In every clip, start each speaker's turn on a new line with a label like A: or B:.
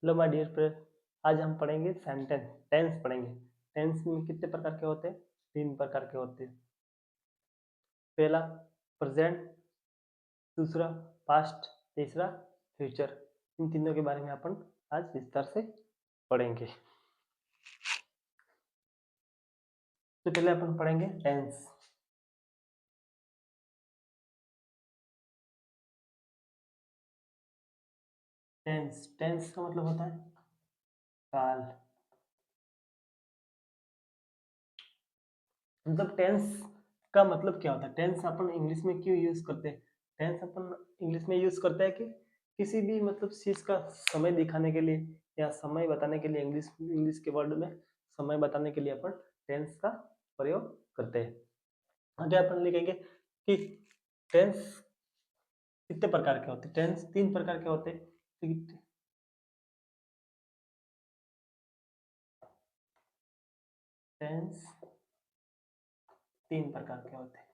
A: Hello my dear friend, आज हम पढ़ेंगे सेंटेंस टेंस पढ़ेंगे। टेंस में कितने प्रकार के होते हैं? 3 प्रकार के होते हैं। पहला प्रेजेंट, दूसरा पास्ट, तीसरा फ्यूचर। इन तीनों के बारे में अपन आज विस्तार से पढ़ेंगे। तो पहले अपन पढ़ेंगे टेंस। टेंस टेंस का मतलब होता है काल। मतलब टेंस का मतलब क्या होता है? टेंस अपन इंग्लिश में क्यों यूज करते हैं? टेंस अपन इंग्लिश में यूज करते हैं कि किसी भी मतलब चीज का समय दिखाने के लिए या समय बताने के लिए इंग्लिश इंग्लिश के वर्ड में समय बताने के लिए अपन टेंस का प्रयोग करते हैं। आगे अपन लिखेंगे कि टेंस कितने प्रकार के होते हैं? टेंस 3 प्रकार के होते हैं। टेंस 3 प्रकार के होते हैं।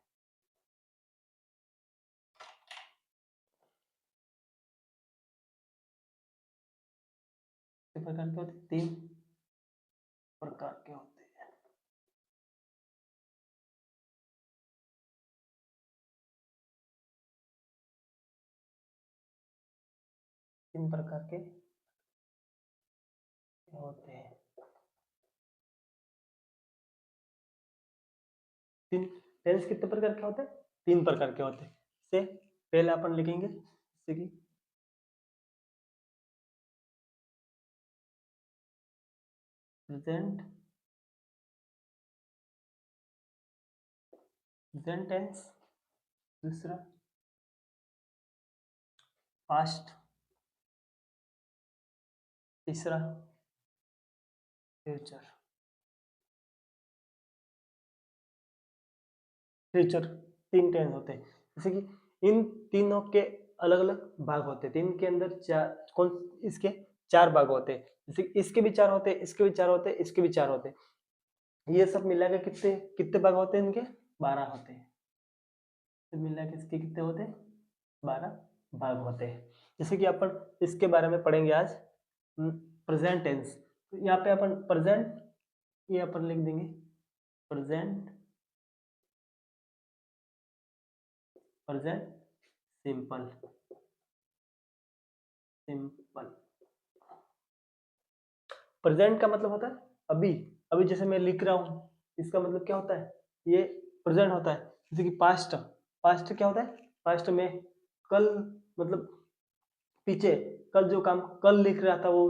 A: कितने प्रकार के होते हैं? 3 प्रकार के होते हैं। 3 प्रकार के होते हैं। तीन टेंस कितने प्रकार के होते हैं? 3 प्रकार के होते हैं। से पहले अपन लिखेंगे जैसे कि प्रेजेंट प्रेजेंट टेंस, दूसरा पास्ट, तीसरा फ्यूचर। फ्यूचर 3 टेंस होते हैं। जैसे कि इन तीनों के अलग अलग भाग होते हैं। तीन के अंदर चार कौन इसके 4 भाग होते हैं। जैसे इसके भी 4 होते हैं, इसके भी 4 होते हैं, इसके भी 4 होते हैं। ये सब मिला के कितने कितने भाग होते हैं? इनके 12 होते हैं। सब मिला के इसके कितने होते हैं? 12 भाग होते हैं। जैसे कि अपन इसके बारे में पढ़ेंगे आज प्रेजेंट टेंस। तो यहाँ पे अपन प्रेजेंट ये अपन लिख देंगे present present simple simple. Present का मतलब होता है अभी। अभी जैसे मैं लिख रहा हूँ, इसका मतलब क्या होता है? ये प्रेजेंट होता है। जैसे कि पास्ट, पास्ट क्या होता है? पास्ट में कल मतलब पीछे कल जो काम कल लिख रहा था वो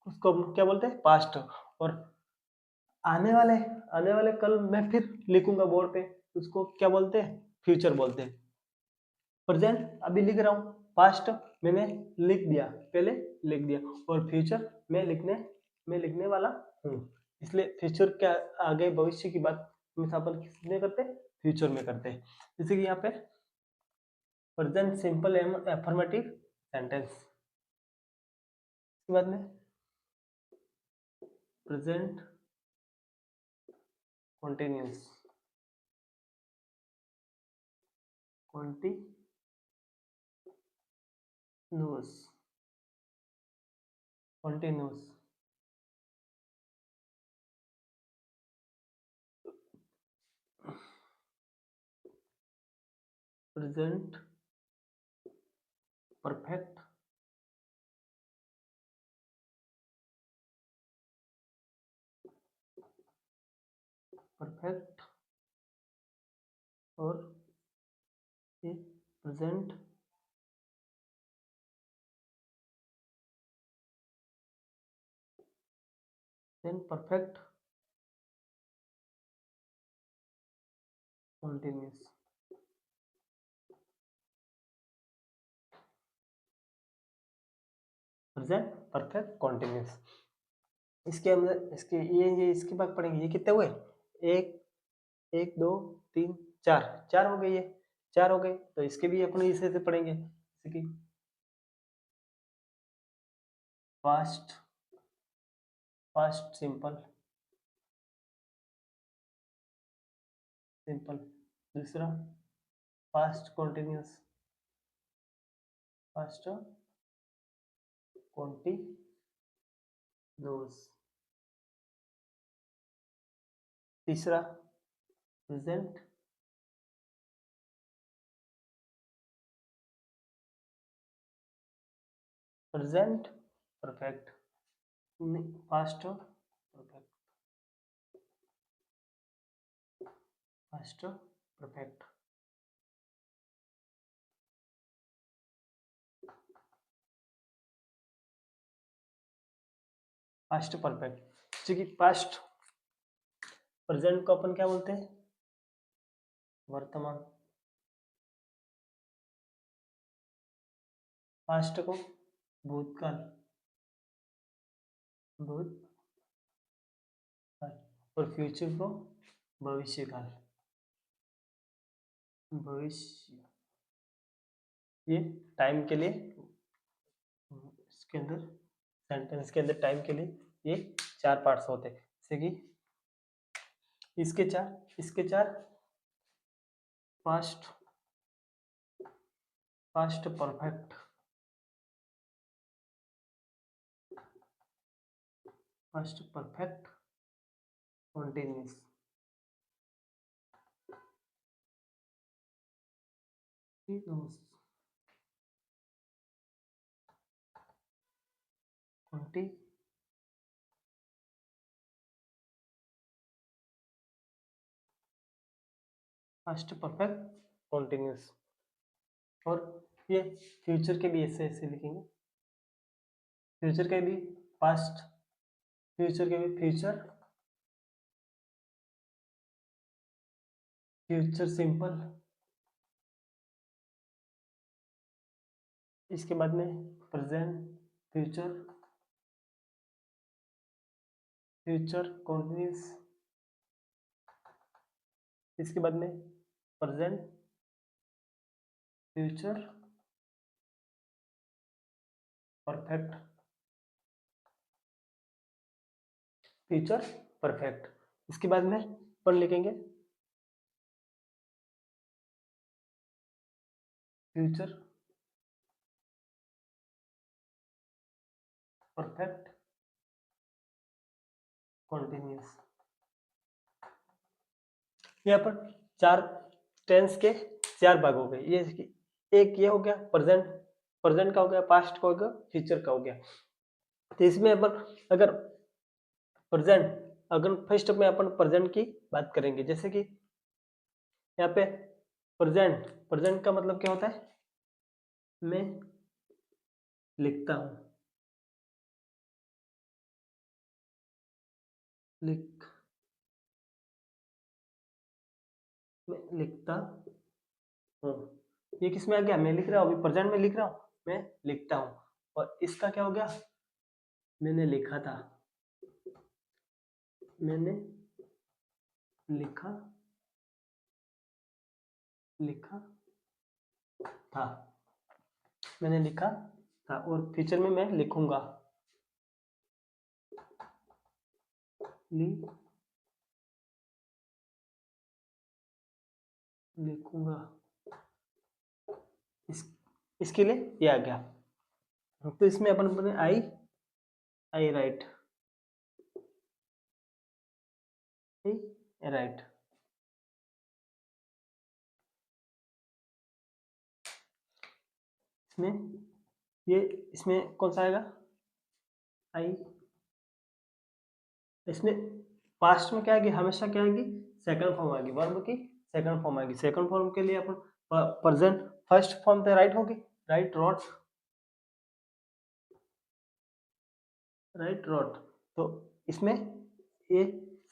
A: उसको हम क्या बोलते हैं? पास्ट। और आने वाले आने वाले कल मैं फिर लिखूंगा बोर्ड पे, उसको क्या बोलते हैं? फ्यूचर बोलते हैं। प्रेजेंट अभी लिख रहा हूँ, पास्ट मैंने लिख दिया, पहले लिख दिया, और फ्यूचर मैं लिखने वाला हूँ। इसलिए फ्यूचर के आगे भविष्य की बात हमेशा अपन किसमें करते हैं? फ्यूचर में करते हैं। जैसे कि यहाँ पे प्रेजेंट सिंपल एफर्मेटिव सेंटेंस। इसके बाद में present continuous continuous continuous present perfect perfect और ये present then perfect continuous. Present perfect continuous. इसके अंदर इसके ये इसके बाद पढ़ेंगे। ये कितने हुए? एक एक दो तीन चार, चार हो गए। ये 4 हो गए, तो इसके भी अपन इसे से पढ़ेंगे। जैसे कि पास्ट पास्ट सिंपल सिंपल, दूसरा पास्ट कॉन्टिन्यूस पास्ट कॉन्टिन्यूस, नोज। तीसरा present present perfect, past perfect, past perfect, past perfect. ठीक है, पास्ट प्रेजेंट को अपन क्या बोलते हैं? वर्तमान। पास्ट को भूतकाल, भूतकाल। और फ्यूचर को भविष्यकाल, भविष्य। ये टाइम के लिए, इसके अंदर सेंटेंस के अंदर टाइम के लिए ये 4 पार्ट्स होते हैं। जैसे कि इसके चार past, past perfect, past perfect continuous, past perfect continuous. और ये फ्यूचर के भी ऐसे ऐसे लिखेंगे। फ्यूचर के भी पास्ट, फ्यूचर के भी फ्यूचर, फ्यूचर सिंपल। इसके बाद में प्रेजेंट, फ्यूचर, फ्यूचर कॉन्टिन्यूस। इसके बाद में present, future perfect, future perfect. इसके बाद में अपन लिखेंगे फ्यूचर परफेक्ट कॉन्टिन्यूस। यहाँ पर 4 टेंस के 4 भाग हो गए। ये एक ये हो गया प्रेजेंट, प्रेजेंट का हो गया, पास्ट का हो गया, फ्यूचर का हो गया। तो इसमें अपन अगर प्रेजेंट, अगर फर्स्ट में अपन प्रेजेंट की बात करेंगे, जैसे कि यहाँ पे प्रेजेंट, प्रेजेंट का मतलब क्या होता है? मैं लिखता हूँ, मैं लिखता हूँ। ये किस में आ गया? मैं लिख रहा हूँ, अभी प्रेजेंट में लिख रहा हूँ, मैं लिखता हूँ। और इसका क्या हो गया? मैंने लिखा था, मैंने लिखा, लिखा था, मैंने लिखा था। और फ्यूचर में मैं लिखूंगा, लिखूंगा। इसके लिए ये आ गया। तो इसमें अपन बोले आई राइट, राइट। इसमें ये, इसमें कौन सा आएगा? आई। इसमें पास्ट में क्या आएगी? हमेशा क्या आएगी? सेकंड फॉर्म आएगी, वर्ब की सेकंड फॉर्म आएगी। सेकंड फॉर्म के लिए अपन प्रेजेंट फर्स्ट फॉर्म तो राइट होगी, राइट रोट, राइट रोट। तो इसमें ये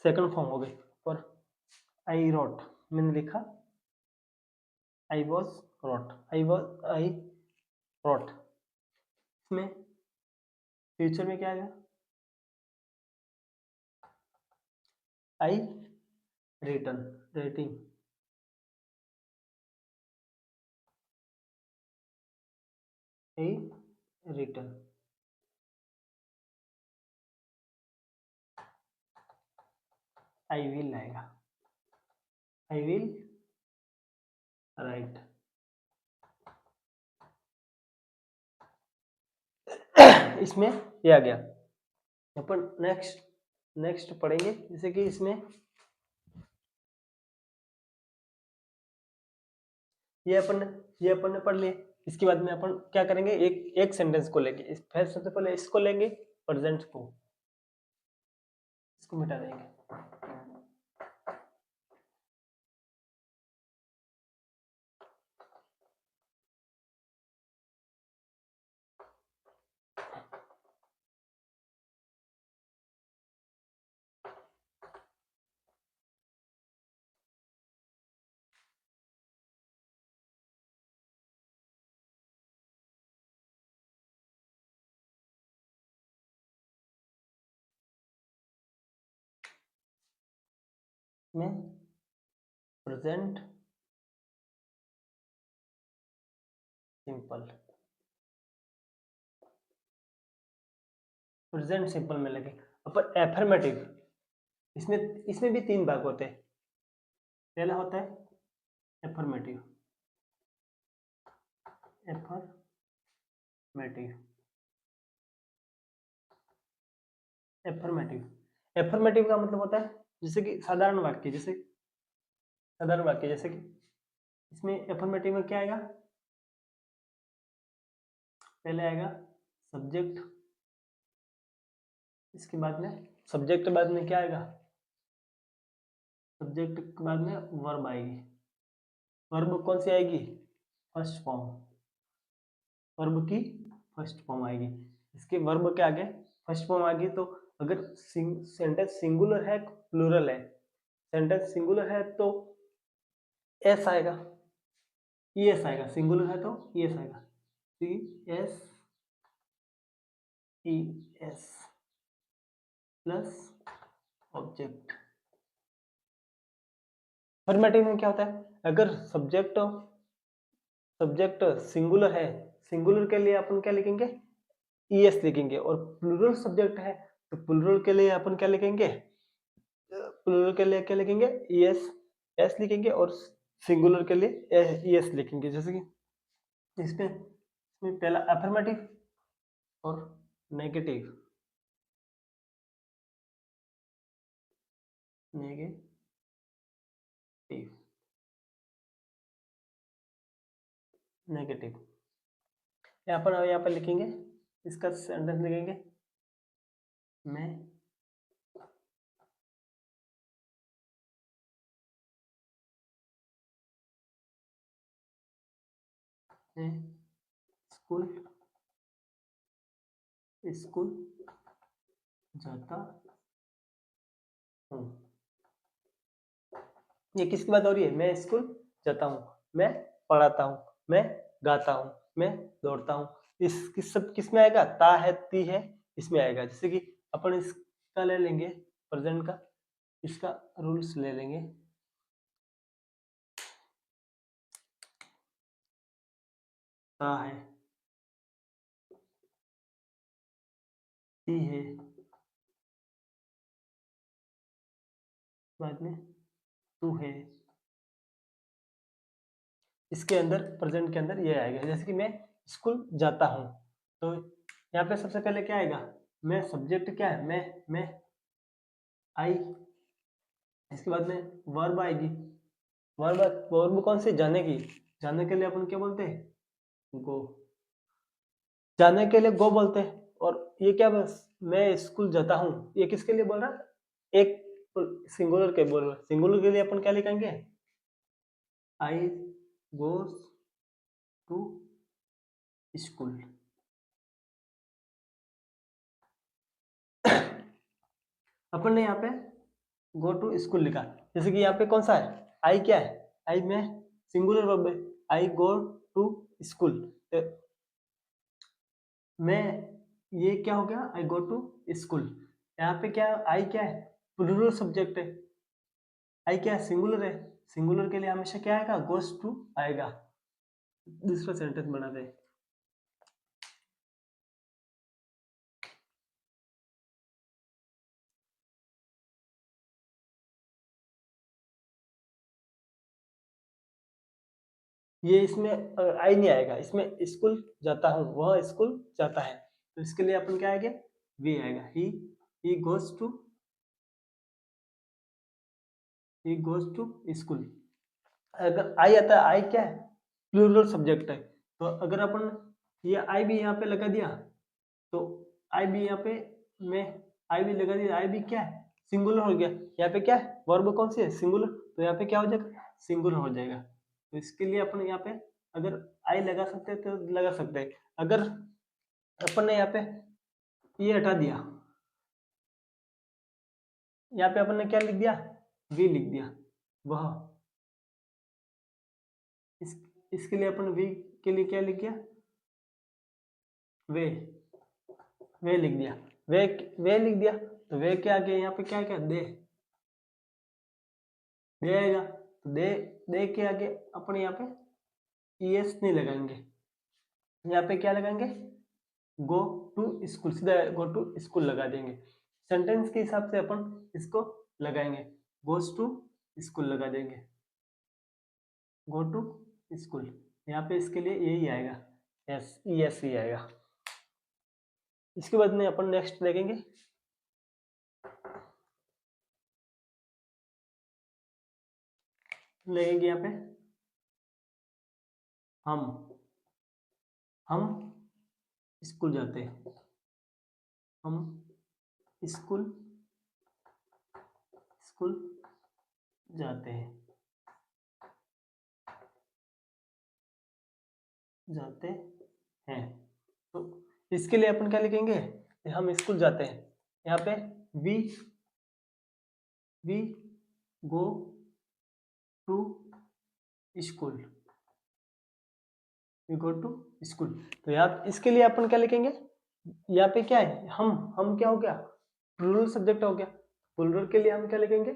A: सेकंड फॉर्म हो गई। और आई रोट, मैंने लिखा, I was wrote, I wrote. इसमें फ्यूचर में क्या आएगा? I written, rating, I written. I will आएगा, आई विल राइट। इसमें ये आ गया। अपन नेक्स्ट पढ़ेंगे, जैसे कि इसमें ये अपन ने पढ़ लिए। इसके बाद में अपन क्या करेंगे, एक सेंटेंस को लेंगे, फिर सबसे पहले इसको लेंगे, प्रेजेंट को, इसको मिटा देंगे। में प्रेजेंट सिंपल, प्रेजेंट सिंपल में लगे अपन एफर्मेटिव। इसमें भी 3 भाग होते हैं। पहला होता है एफर्मेटिव, एफर्मेटिव का मतलब होता है जैसे कि साधारण वाक्य, जैसे कि इसमें एफर्मेटिव में क्या आएगा, पहले आएगा सब्जेक्ट, इसके बाद में सब्जेक्ट, बाद में क्या आएगा, सब्जेक्ट के बाद में वर्ब आएगी। वर्ब कौन सी आएगी, फर्स्ट फॉर्म, वर्ब की फर्स्ट फॉर्म आएगी। इसके वर्ब के आगे फर्स्ट फॉर्म आएगी, तो अगर सेंटेंस सिंगुलर है प्लूरल है, सेंटेंस सिंगुलर है तो एस आएगा, ईएस आएगा, सिंगुलर है तो ईएस आएगा, C S plus object. Formative में क्या होता है, अगर सब्जेक्ट सिंगुलर है, सिंगुलर के लिए अपन क्या लिखेंगे, ईएस लिखेंगे, और प्लूरल सब्जेक्ट है तो प्लूरल के लिए अपन क्या लिखेंगे, ईएस एस लिखेंगे, और सिंगुलर के लिए ईएस लिखेंगे। जैसे कि इसमें पहला अफर्मेटिव और नेगेटिव, यहाँ पर लिखेंगे, इसका सेंटेंस लिखेंगे, मैं स्कूल जाता हूँ। ये किसकी बात हो रही है, मैं स्कूल जाता हूँ, मैं पढ़ाता हूँ, मैं गाता हूँ, मैं दौड़ता हूँ। सब किस में आएगा, ता है, ती है, इसमें आएगा। जैसे कि अपन इसका ले लेंगे, प्रेजेंट का, इसका रूल्स ले लेंगे। ता है, ती है, बाद में तू है, इसके अंदर प्रेजेंट के अंदर ये आएगा। जैसे कि मैं स्कूल जाता हूँ, तो यहाँ पे सबसे पहले क्या आएगा, मैं, सब्जेक्ट क्या है, मैं आई, इसके बाद में वर्ब आएगी, वर्ब कौन सी, जाने की, जाने के लिए अपन क्या बोलते हैं, गो, जाने के लिए गो बोलते हैं। और ये क्या, बस मैं स्कूल जाता हूँ, ये किसके लिए बोल रहा है, एक सिंगुलर के बोल रहा है, सिंगुलर के लिए अपन क्या लिखेंगे, आई गोस टू स्कूल। अपन ने यहाँ पे गो टू स्कूल लिखा, जैसे कि यहाँ पे कौन सा है, आई क्या है, आई में सिंगुलर वर्ब है, आई गो टू स्कूल, मैं, ये क्या हो गया, आई गो टू स्कूल। यहाँ पे क्या, आई क्या है, प्लूरल सब्जेक्ट है, आई क्या है, सिंगुलर है, सिंगुलर के लिए हमेशा क्या आएगा, गोस टू आएगा। दूसरा सेंटेंस बना दे, ये इसमें आई नहीं आएगा, इसमें स्कूल जाता हूँ, वह स्कूल जाता है, तो इसके लिए अपन क्या आएगा, वी आएगा, ही ही गोज टू स्कूल। अगर आई आता है, आई क्या है, प्लूरल सब्जेक्ट है, तो अगर अपन ये आई भी यहाँ पे लगा दिया तो आई भी यहाँ पे मैं आई भी लगा दिया, आई भी क्या है, सिंगुलर हो गया। यहाँ पे क्या है, वर्ब कौन सी है, सिंगुलर, तो यहाँ पे क्या हो जाएगा, सिंगुलर हो जाएगा। तो इसके लिए अपन यहाँ पे अगर आई लगा सकते हैं तो लगा सकते हैं। अगर अपन ने यहाँ पे ये हटा दिया, यहाँ पे अपन ने क्या लिख दिया, वी लिख दिया, वह, इस इसके लिए अपन वी के लिए क्या लिख दिया, वे लिख दिया, वे लिख दिया। तो वे के आगे यहाँ पे क्या क्या, दे आएगा। तो दे के आगे अपन यहाँ पे ईएस नहीं लगाएंगे, यहाँ पे क्या लगाएंगे, गो टू स्कूल, सीधा गो टू स्कूल लगा देंगे। सेंटेंस के हिसाब से अपन इसको लगाएंगे, गोज टू स्कूल लगा देंगे, गो टू स्कूल। यहाँ पे इसके लिए यही आएगा, यस, यस ही आएगा। इसके बाद में अपन नेक्स्ट देखेंगे, लगेंगे यहाँ पे हम स्कूल जाते हैं, हम स्कूल जाते हैं, तो इसके लिए अपन क्या लिखेंगे, हम स्कूल जाते हैं, यहाँ पे we go to school, we go to school. तो यहाँ इसके लिए अपन क्या लिखेंगे, यहाँ पे क्या है, हम क्या हो गया, प्लूरल सब्जेक्ट हो गया। प्लूरल के लिए हम क्या लिखेंगे,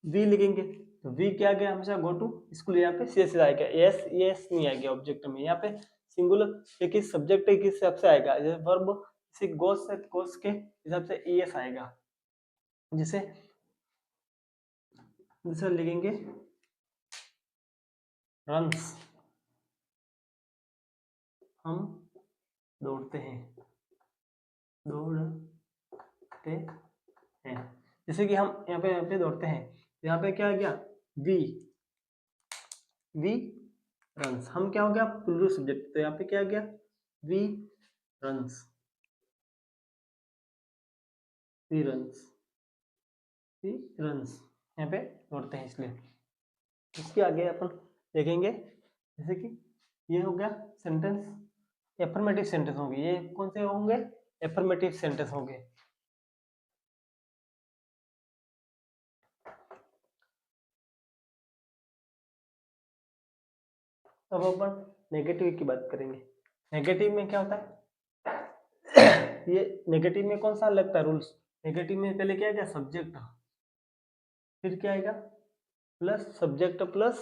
A: वी लिखेंगे। तो वी क्या गया, हमेशा गो टू स्कूल, यहाँ पे सी से आएगा, एस एस नहीं आएगा ऑब्जेक्ट में, यहाँ पे सिंगुलर एक ही सब्जेक्ट एक हिसाब से आएगा, जैसे वर्ब से गोस के हिसाब से एस आएगा। जैसे दूसरा लिखेंगे रन्स, हम दौड़ते हैं, जैसे कि हम यहाँ पे दौड़ते हैं, यहाँ पे क्या आ गया, वी रन्स, हम क्या हो गया, प्लूरल सब्जेक्ट, तो यहाँ पे क्या आ गया, वी रन्स, यहाँ पे दौड़ते हैं इसलिए। इसके आगे अपन देखेंगे, जैसे कि ये हो गया सेंटेंस, एफर्मेटिव सेंटेंस होंगे, ये कौन से होंगे, एफर्मेटिव सेंटेंस होंगे। अब अपन नेगेटिव की बात करेंगे। नेगेटिव में क्या होता है, ये नेगेटिव में कौन सा लगता है रूल्स, नेगेटिव में पहले क्या आएगा, सब्जेक्ट, फिर क्या आएगा, plus subject plus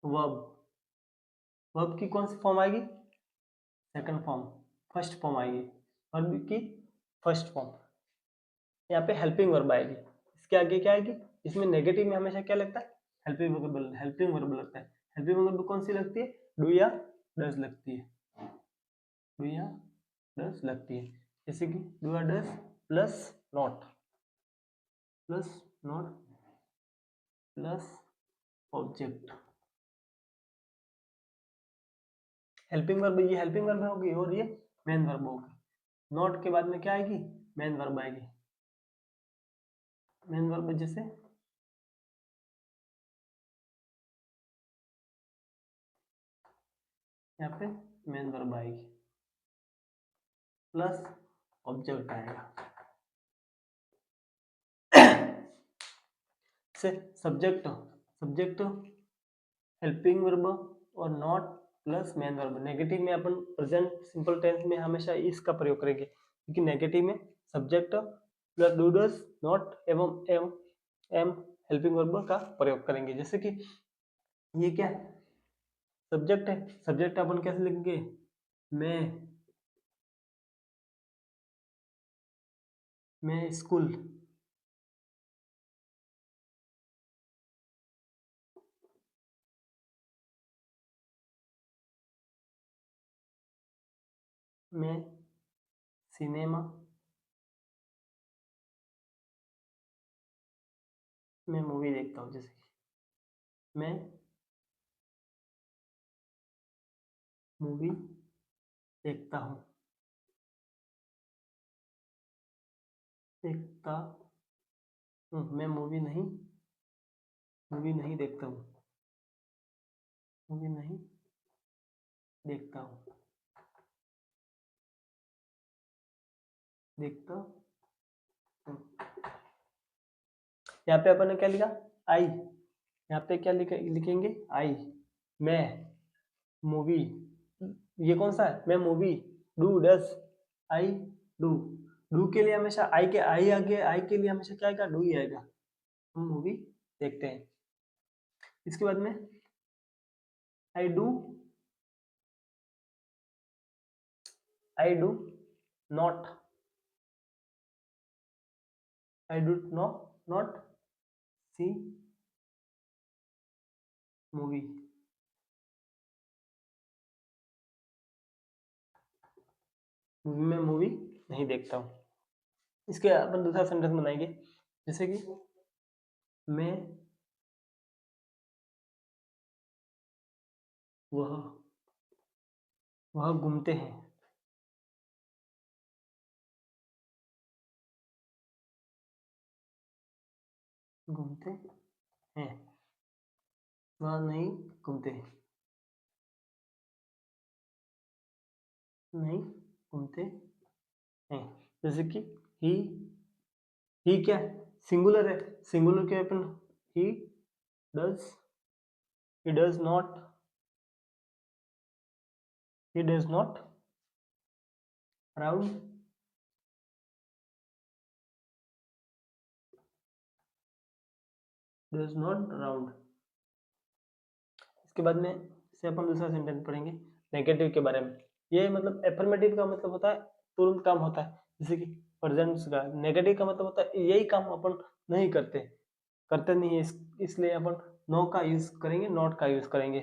A: verb, verb की कौन सी फॉर्म आएगी, सेकंड फॉर्म, फर्स्ट फॉर्म आएगी, वर्ब की फर्स्ट फॉर्म, यहाँ पे हेल्पिंग वर्ब आएगी। इसके आगे क्या आएगी, इसमें नेगेटिव में हमेशा क्या लगता है, हेल्पिंग वर्ब लगता है। हेल्पिंग वर्ब कौन सी लगती है, डू या डज लगती है, डू या डज लगती है। जैसे कि डू या does plus not plus object, helping verb, ये हेल्पिंग वर्ब होगी और ये मेन वर्ब होगी। नॉट के बाद में क्या आएगी, मेन वर्ब आएगी, मेन वर्ब जैसे यहाँ पे मेन वर्ब आएगी प्लस ऑब्जेक्ट आएगा। से सब्जेक्ट हेल्पिंग वर्ब और not plus main verb. Negative में अपन प्रेजेंट सिंपल टेंस में हमेशा इसका प्रयोग करेंगे, क्योंकि नेगेटिव में subject plus do does not एवं एम हेल्पिंग वर्ब का प्रयोग करेंगे। जैसे कि ये क्या है, सब्जेक्ट है, सब्जेक्ट अपन कैसे लिखेंगे, मैं स्कूल, मैं सिनेमा, मैं मूवी देखता हूँ, जैसे कि मैं मूवी देखता हूँ, देखता हूँ। मैं मूवी नहीं देखता हूँ, मूवी नहीं देखता हूँ, देखता हूँ। यहाँ पे अपन ने क्या लिखा? आई। यहाँ पे क्या लिखेंगे? आई। मैं मूवी, ये कौन सा है? मैं movie, do, does, I do. Do के लिए हमेशा आई आगे, आई के लिए हमेशा क्या आएगा? डू ही आएगा। हम मूवी देखते हैं। इसके बाद में I do not, I do not see movie. मैं मूवी नहीं देखता हूँ। इसके अपन दूसरा सेंटेंस बनाएंगे, जैसे कि मैं वह घूमते हैं, घूमते हैं, वह नहीं घूमते, नहीं घूमते हैं। जैसे कि ही क्या है? सिंगुलर है। सिंगुलर के अपन ही does, he does not round, does not round। इसके बाद में से अपन दूसरा सेंटेंस पढ़ेंगे नेगेटिव के बारे में। ये मतलब एफर्मेटिव का मतलब होता है तुरंत काम होता है, जैसे कि प्रेजेंट्स का। नेगेटिव का मतलब होता है यही काम अपन नहीं करते, नहीं है, इसलिए अपन नो का यूज करेंगे, नॉट का यूज करेंगे।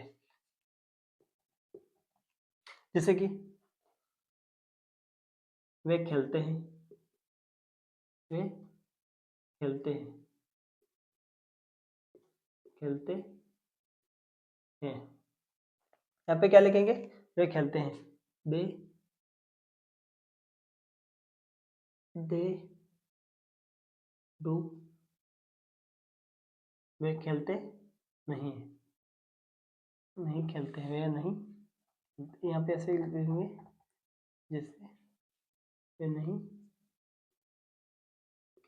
A: जैसे कि वे खेलते हैं, वे खेलते हैं, खेलते हैं। यहाँ पे क्या लिखेंगे? वे खेलते हैं, दे डू। वे खेलते नहीं, नहीं खेलते हैं, वे नहीं। यहाँ पे ऐसे लिखेंगे जैसे वे नहीं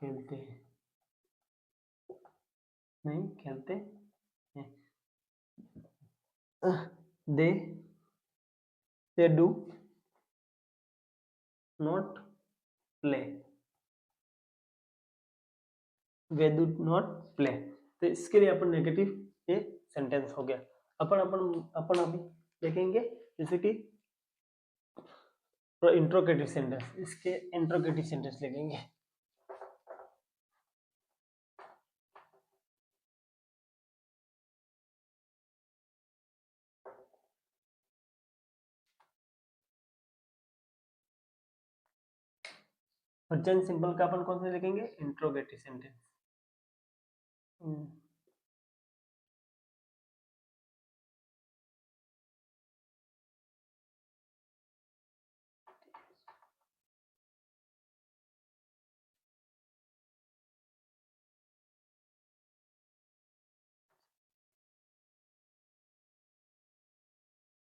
A: खेलते हैं, नहीं खेलते हैं। They do not play, way do not play. तो इसके लिए अपन नेगेटिव ये सेंटेंस हो गया। अपन अपन अपन अभी देखेंगे जैसे कि इंट्रोगेटिव सेंटेंस। इसके इंट्रोगेटिव सेंटेंस लिखेंगे। प्रेजेंट सिंपल का अपन कौन सा लिखेंगे? Interrogative sentence.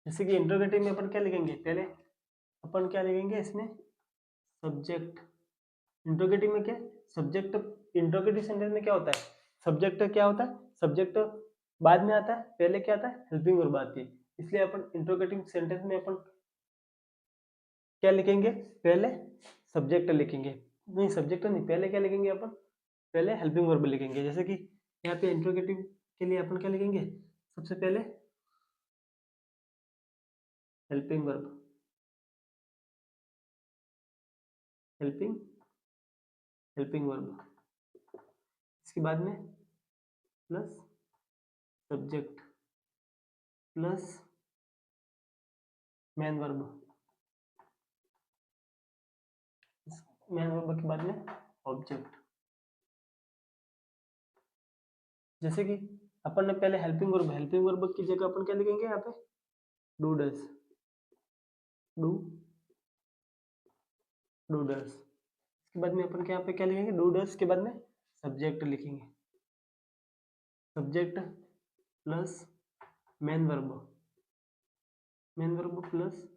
A: जैसे कि इंट्रोगेटिव में अपन क्या लिखेंगे? पहले अपन क्या लिखेंगे इसमें? सब्जेक्ट। इंट्रोगेटिव में क्या? सब्जेक्ट। इंट्रोगेटिव सेंटेंस में क्या होता है? सब्जेक्ट क्या होता है? सब्जेक्ट बाद में आता है, पहले क्या आता है? हेल्पिंग वर्ब आती है। इसलिए अपन इंट्रोगेटिव सेंटेंस में अपन क्या लिखेंगे? पहले सब्जेक्ट लिखेंगे, नहीं सब्जेक्ट नहीं, पहले क्या लिखेंगे अपन? पहले हेल्पिंग वर्ब लिखेंगे। जैसे कि यहाँ पे इंट्रोगेटिव के लिए अपन क्या लिखेंगे? सबसे पहले helping verb, helping helping verb. इसके बाद में plus subject plus main verb. Main verb के बाद में ऑब्जेक्ट। जैसे कि अपन ने पहले हेल्पिंग वर्ब की जगह अपन क्या लिखेंगे यहाँ पे, do does, do do does. इसके बाद में अपन के यहाँ पे क्या लिखेंगे, डू डस के बाद में सब्जेक्ट लिखेंगे, subject plus main verb plus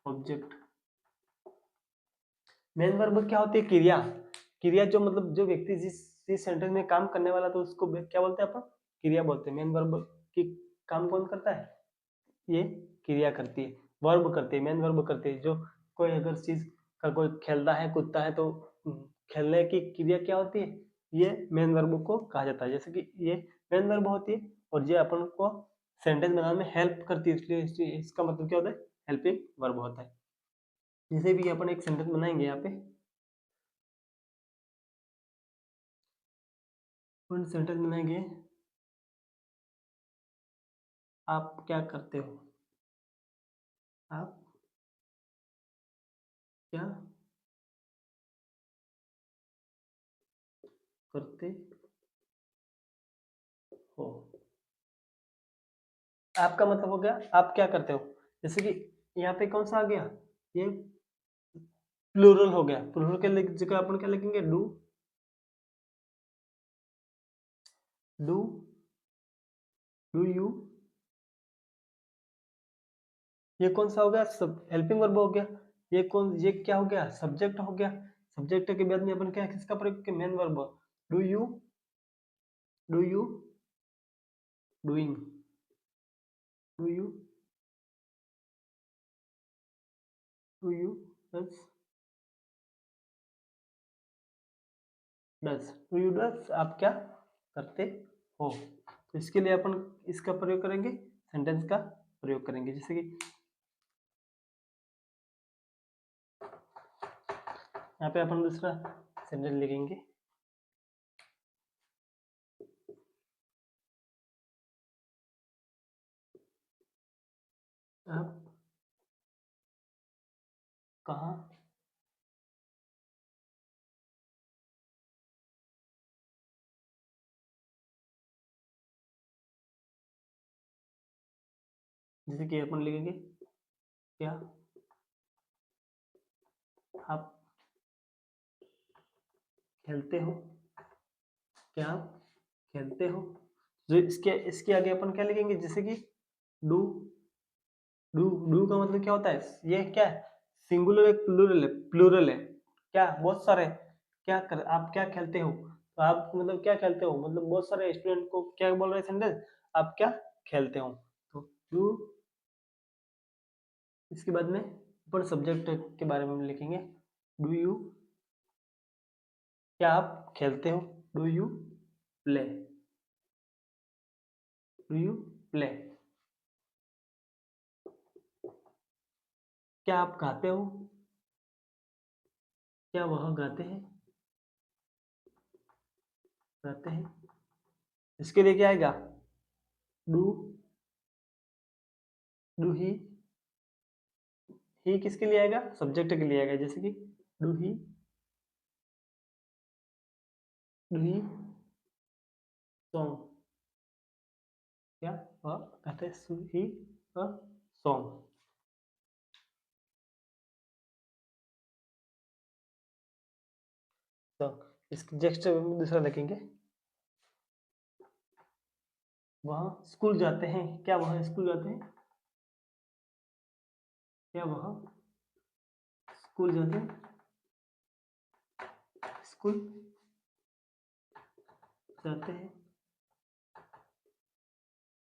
A: object. Main verb क्या होती है, क्रिया। क्रिया जो मतलब जो व्यक्ति जिस सेंटेंस में काम करने वाला तो उसको क्या बोलते हैं अपन, क्रिया बोलते हैं। मेन वर्ब की काम कौन करता है, ये क्रिया करती है, वर्ब करती है, मेन वर्ब करती है। जो कोई अगर चीज का कोई खेलता है कूदता है तो खेलने की क्रिया क्या होती है, ये मेन वर्ब को कहा जाता है। जैसे कि ये मेन वर्ब होती है और ये अपन को सेंटेंस बनाने में हेल्प करती है, इसलिए इसका मतलब क्या होता है, हेल्पिंग वर्ब होता है। जैसे भी अपन एक सेंटेंस बनाएंगे यहाँ पे, अपन सेंटेंस बनाएंगे, आप क्या करते हो, आप क्या करते हो। आपका मतलब हो गया आप क्या करते हो। जैसे कि यहाँ पे कौन सा आ गया, ये प्लूरल हो गया। प्लूरल के जगह अपन क्या लिखेंगे, डू डू डू यू। ये कौन सा हो गया, सब हेल्पिंग वर्ब हो गया। ये क्या हो गया, सब्जेक्ट हो गया। सब्जेक्ट के बाद में अपन क्या किसका प्रयोग किया, main verb. Do you doing, do you does does, do you does, आप क्या करते हो। तो इसके लिए अपन इसका प्रयोग करेंगे, सेंटेंस का प्रयोग करेंगे। जैसे कि यहाँ पे अपन दूसरा सेंटेंस लिखेंगे, आप कहाँ जैसे कि अपन लिखेंगे, क्या आप खेलते हो, क्या आप खेलते हो। जो इसके इसके आगे अपन क्या लिखेंगे, जैसे कि डू डू डू का मतलब क्या होता है, ये क्या है, सिंगुलर है, प्लूरल है, प्लूरल है, क्या बहुत सारे, क्या कर आप क्या खेलते हो। तो आप मतलब क्या खेलते हो, मतलब बहुत सारे स्टूडेंट को क्या बोल रहे हैं सेंटेंस, आप क्या खेलते हो। तो डू, इसके बाद में ऊपर सब्जेक्ट के बारे में लिखेंगे, डू यू, क्या आप खेलते हो, do you play, do you play. क्या आप गाते हो, क्या वह गाते हैं, गाते हैं। इसके लिए क्या आएगा, डू डू ही किसके लिए आएगा, सब्जेक्ट के लिए आएगा। जैसे कि डू ही सॉन्ग, क्या वह गाते ही अ सॉन्ग। तो इसके नेक्स्ट दूसरा लिखेंगे, वह स्कूल जाते हैं, क्या वह स्कूल जाते हैं, क्या वह स्कूल जाते हैं, स्कूल जाते हैं।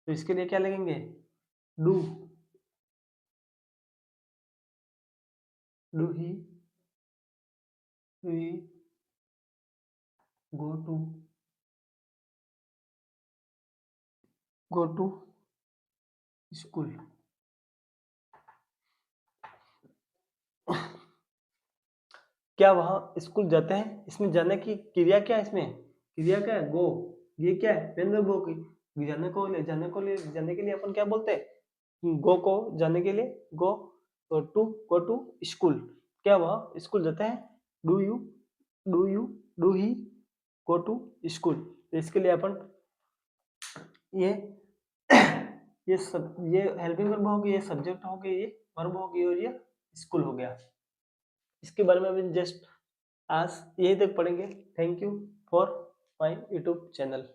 A: तो इसके लिए क्या लगेंगे, do do he go to school. क्या वह स्कूल जाते हैं, इसमें जाने की क्रिया क्या है, इसमें क्रिया क्या है, गो। ये क्या है, मेन वर्ब की। जाने के लिए अपन क्या बोलते हैं, गो को जाने के लिए गो, टू स्कूल। क्या वह स्कूल जाते हैं, do you do he go to school. तो इसके लिए अपन ये ये हेल्पिंग वर्ब हो गया, ये सब्जेक्ट हो गया, ये वर्ब हो गया और ये स्कूल हो गया। इसके बारे में अभी जस्ट आज यही तक पढ़ेंगे। Thank you for my YouTube channel.